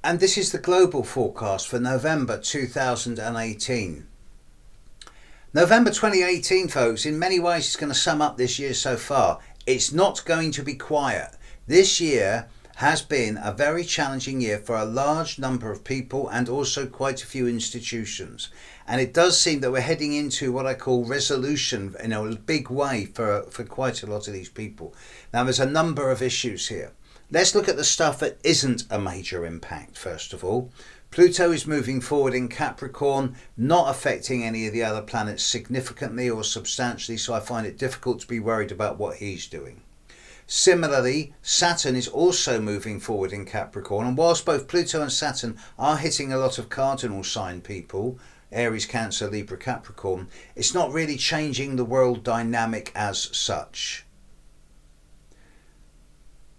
And this is the global forecast for November 2018. November 2018, folks, in many ways is going to sum up this year so far. It's not going to be quiet. This year has been a very challenging year for a large number of people and also quite a few institutions. And it does seem that we're heading into what I call resolution in a big way for quite a lot of these people. Now, there's a number of issues here. Let's look at the stuff that isn't a major impact, first of all. Pluto is moving forward in Capricorn, not affecting any of the other planets significantly or substantially, so I find it difficult to be worried about what he's doing. Similarly, Saturn is also moving forward in Capricorn, and whilst both Pluto and Saturn are hitting a lot of cardinal sign people, Aries, Cancer, Libra, Capricorn, it's not really changing the world dynamic as such.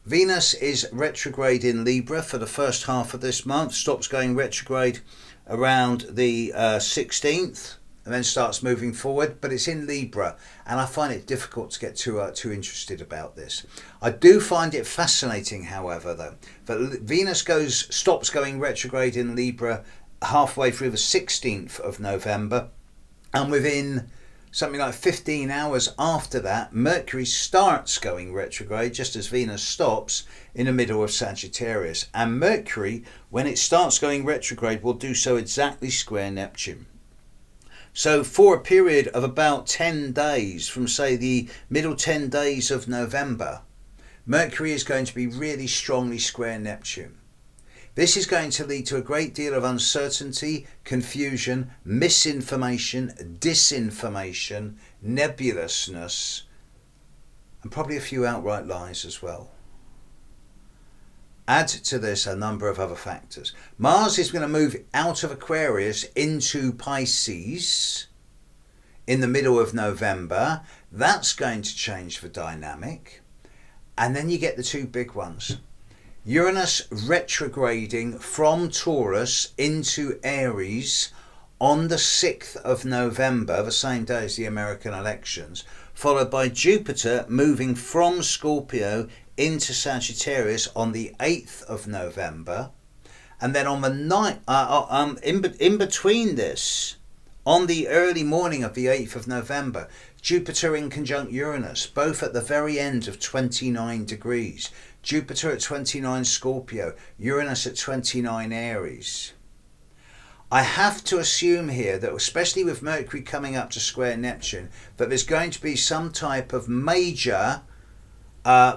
Venus is retrograde in Libra for the first half of this month, stops going retrograde around the 16th and then starts moving forward, but it's in Libra and I find it difficult to get too interested about this. I do find it fascinating, however, though, that Venus stops going retrograde in Libra halfway through the 16th of November, and within something like 15 hours after that, Mercury starts going retrograde just as Venus stops in the middle of Sagittarius. And Mercury, when it starts going retrograde, will do so exactly square Neptune. So for a period of about 10 days, from say the middle 10 days of November, Mercury is going to be really strongly square Neptune. This is going to lead to a great deal of uncertainty, confusion, misinformation, disinformation, nebulousness, and probably a few outright lies as well. Add to this a number of other factors. Mars is going to move out of Aquarius into Pisces in the middle of November. That's going to change the dynamic. And then you get the two big ones. Uranus retrograding from Taurus into Aries on the 6th of November, the same day as the American elections, followed by Jupiter moving from Scorpio into Sagittarius on the 8th of November. And then on the night, in between this, on the early morning of the 8th of November, Jupiter in conjunct Uranus, both at the very end of 29 degrees. Jupiter at 29 Scorpio, Uranus at 29 Aries. I have to assume here that, especially with Mercury coming up to square Neptune, that there's going to be some type of major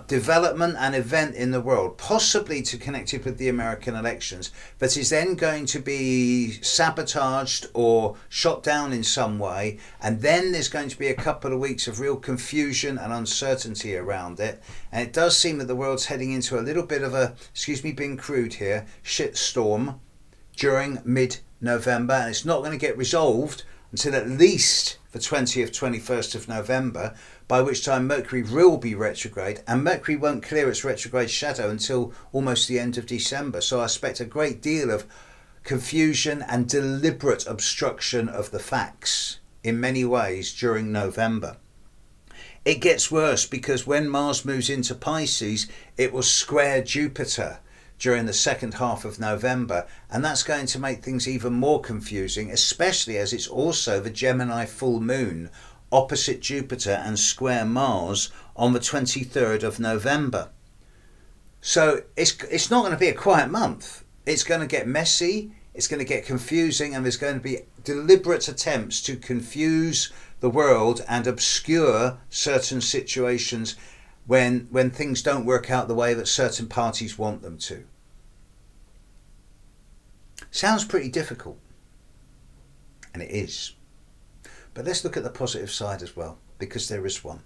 development and event in the world, possibly to connect it with the American elections, that is then going to be sabotaged or shot down in some way, and then there's going to be a couple of weeks of real confusion and uncertainty around it. And it does seem that the world's heading into a little bit of a, excuse me being crude here, shitstorm during mid-November, and it's not going to get resolved until at least the 20th, 21st of November, by which time Mercury will be retrograde, and Mercury won't clear its retrograde shadow until almost the end of December. So I expect a great deal of confusion and deliberate obstruction of the facts in many ways during November. It gets worse because when Mars moves into Pisces, it will square Jupiter during the second half of November, and that's going to make things even more confusing, especially as it's also the Gemini full moon opposite Jupiter and square Mars on the 23rd of November. So it's not going to be a quiet month. It's going to get messy, it's going to get confusing, and there's going to be deliberate attempts to confuse the world and obscure certain situations when things don't work out the way that certain parties want them to. Sounds pretty difficult, and it is. But let's look at the positive side as well, because there is one.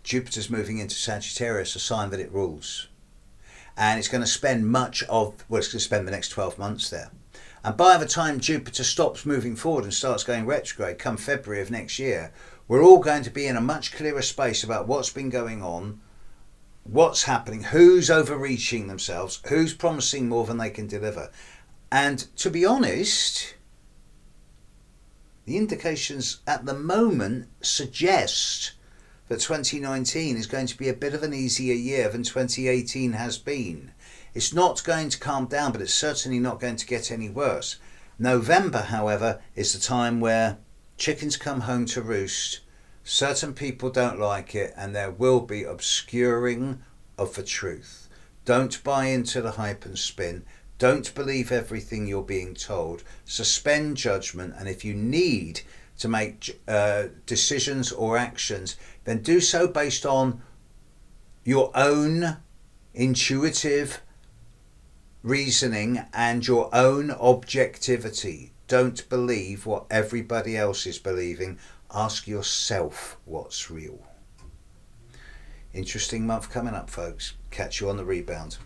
Jupiter's moving into Sagittarius, a sign that it rules. And it's going to spend it's going to spend the next 12 months there. And by the time Jupiter stops moving forward and starts going retrograde come February of next year, we're all going to be in a much clearer space about what's been going on, what's happening, who's overreaching themselves, who's promising more than they can deliver. And to be honest, the indications at the moment suggest that 2019 is going to be a bit of an easier year than 2018 has been. It's not going to calm down, but it's certainly not going to get any worse. November, however, is the time where chickens come home to roost. Certain people don't like it, and there will be obscuring of the truth. Don't buy into the hype and spin. Don't believe everything you're being told. Suspend judgment, and if you need to make decisions or actions, then do so based on your own intuitive reasoning and your own objectivity. Don't believe what everybody else is believing. Ask yourself what's real. Interesting month coming up, folks. Catch you on the rebound.